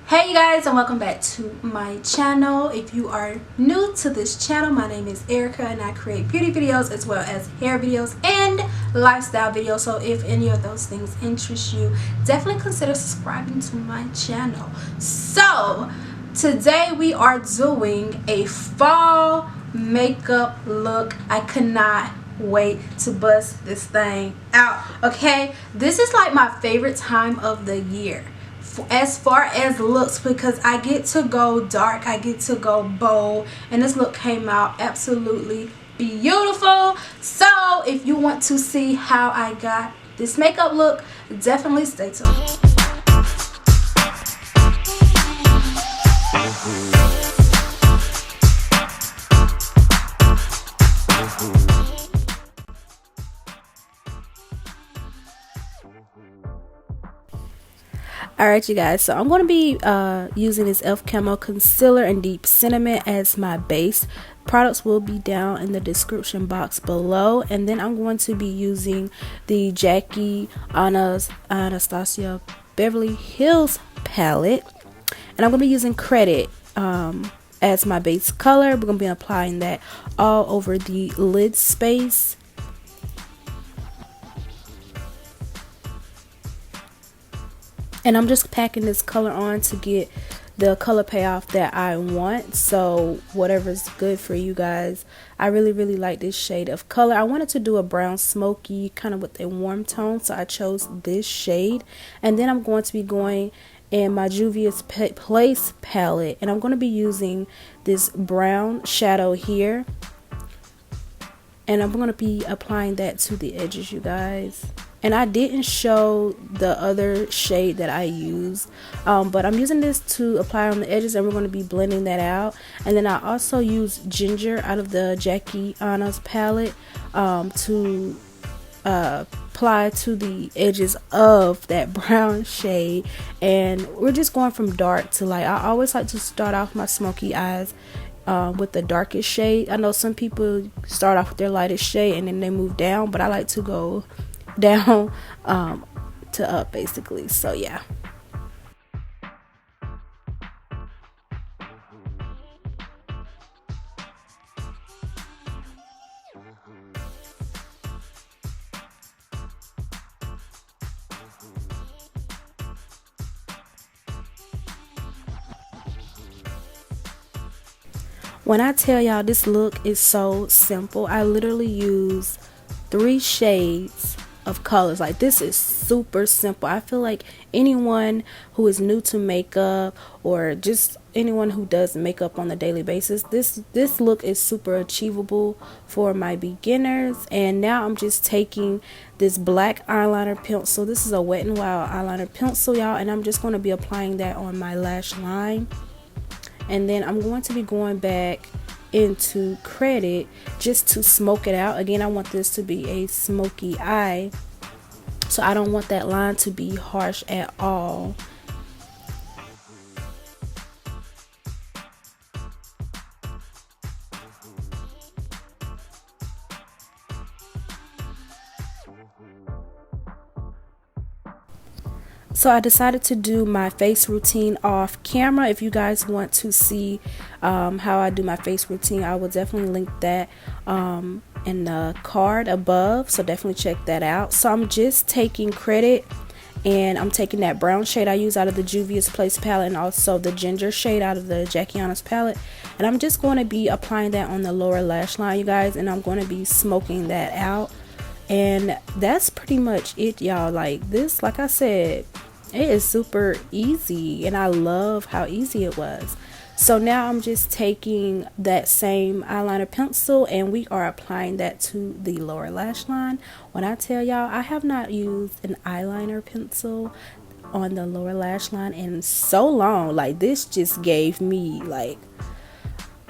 Hey you guys, and welcome back to my channel. If you are new to this channel, my name is Erica and I create beauty videos as well as hair videos and lifestyle videos. So if any of those things interest you, definitely consider subscribing to my channel. So today we are doing a fall makeup look. I could not wait to bust this thing out. Okay, this is like my favorite time of the year as far as looks, because I get to go dark, I get to go bold, and this look came out absolutely beautiful. So if you want to see how I got this makeup look, definitely stay tuned. Alright you guys, so I'm going to be using this e.l.f. Camo Concealer and Deep Cinnamon as my base. Products will be down in the description box below. And then I'm going to be using the Jackie Anastasia Beverly Hills palette. And I'm going to be using Credit as my base color. We're going to be applying that all over the lid space. And I'm just packing this color on to get the color payoff that I want. So whatever's good for you guys. I really like this shade of color. I wanted to do a brown smoky kind of with a warm tone, so I chose this shade. And then I'm going to be going in my Juvias Place palette, and I'm going to be using this brown shadow here. And I'm going to be applying that to the edges, you guys. And I didn't show the other shade that I use, but I'm using this to apply on the edges, and we're going to be blending that out. And then I also use Ginger out of the Jackie Anna's palette to apply to the edges of that brown shade. And we're just going from dark to light. I always like to start off my smoky eyes with the darkest shade. I know some people start off with their lightest shade and then they move down, but I like to go down to up basically. So yeah. When I tell y'all this look is so simple, I literally use 3 shades of colors. Like, this is super simple. I feel like anyone who is new to makeup, or just anyone who does makeup on a daily basis, this look is super achievable for my beginners. And now I'm just taking this black eyeliner pencil. This is a Wet n Wild eyeliner pencil, y'all, and I'm just going to be applying that on my lash line. And then I'm going to be going back into Credit just to smoke it out. Again, I want this to be a smoky eye, so I don't want that line to be harsh at all. So I decided to do my face routine off camera. If you guys want to see how I do my face routine, I will definitely link that in the card above, so definitely check that out. So I'm just taking Credit, and I'm taking that brown shade I use out of the Juvias Place palette, and also the ginger shade out of the Jackie Anna's palette, and I'm just going to be applying that on the lower lash line, you guys, and I'm going to be smoking that out. And that's pretty much it, y'all. Like, this, like I said, it is super easy, and I love how easy it was. So now I'm just taking that same eyeliner pencil, and we are applying that to the lower lash line. When I tell y'all, I have not used an eyeliner pencil on the lower lash line in so long. Like, this just gave me like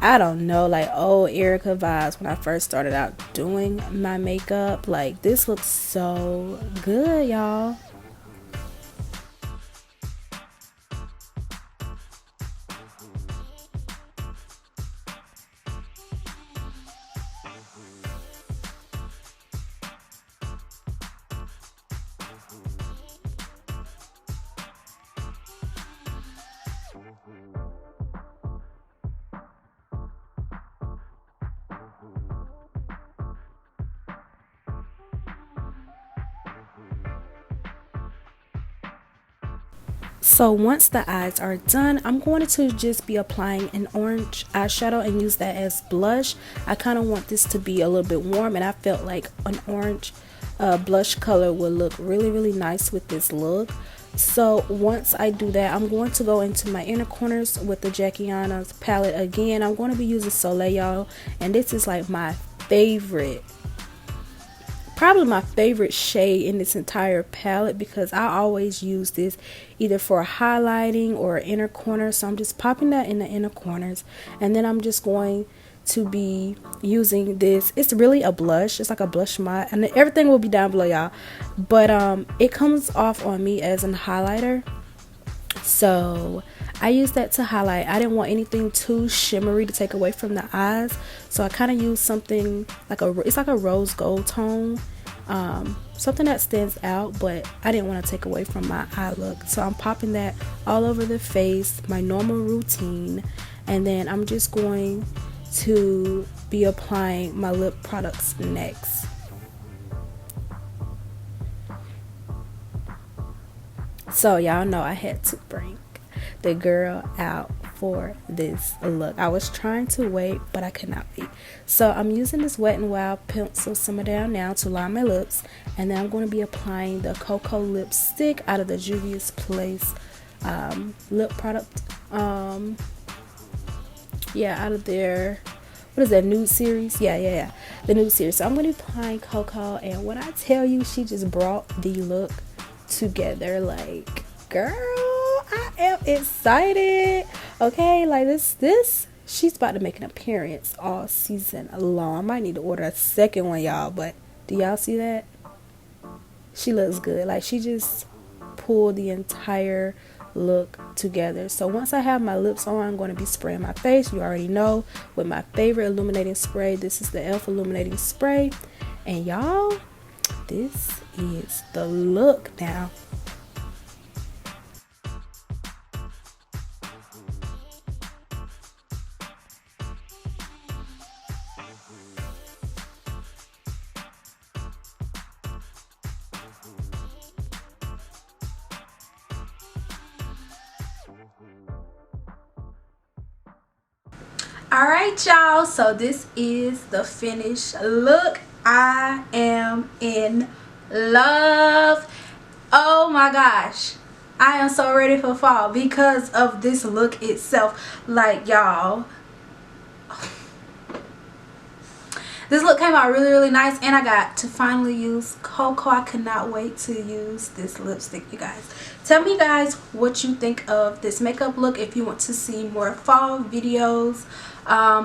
I don't know, like old Erica vibes when I first started out doing my makeup. Like this looks so good, y'all. So once the eyes are done, I'm going to just be applying an orange eyeshadow and use that as blush. I kind of want this to be a little bit warm, and I felt like an orange blush color would look really nice with this look. So once I do that, I'm going to go into my inner corners with the Aina's palette again. I'm going to be using Soleil, y'all, and this is like my favorite, probably my favorite shade in this entire palette, because I always use this either for highlighting or inner corner. So I'm just popping that in the inner corners, and then I'm just going to be using this. It's really a blush, it's like a blush mod, and everything will be down below, y'all, but it comes off on me as a highlighter, so I use that to highlight. I didn't want anything too shimmery to take away from the eyes, so I kind of used something like it's like a rose gold tone, something that stands out, but I didn't want to take away from my eye look. So I'm popping that all over the face, my normal routine, and then I'm just going to be applying my lip products next. So y'all know I had to bring the girl out for this look. I was trying to wait, but I could not wait. So I'm using this Wet n Wild pencil Simma Down Now to line my lips, and then I'm going to be applying the Cocoa lipstick out of the Juvias Place lip product. Yeah, out of their, what is that, nude series? Yeah, the nude series. So I'm going to be applying Cocoa, and when I tell you, she just brought the look together. Like, girl, I am excited. Okay, like this she's about to make an appearance all season long. I might need to order a second one, y'all, but do y'all see that? She looks good. Like, she just pulled the entire look together. So once I have my lips on, I'm going to be spraying my face, you already know, with my favorite illuminating spray. This is the e.l.f. illuminating spray, and y'all, this is the look now. Alright, y'all, so this is the finished look. I am in love. Oh my gosh, I am so ready for fall because of this look itself. Like, y'all, this look came out really nice, and I got to finally use Cocoa. I could not wait to use this lipstick, you guys. Tell me, guys, what you think of this makeup look. If you want to see more fall videos,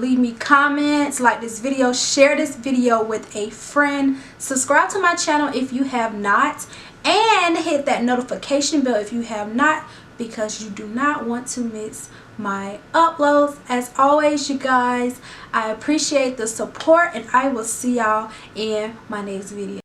leave me comments, like this video, share this video with a friend, subscribe to my channel if you have not, and hit that notification bell if you have not, because you do not want to miss my uploads. As always, you guys, I appreciate the support, and I will see y'all in my next video.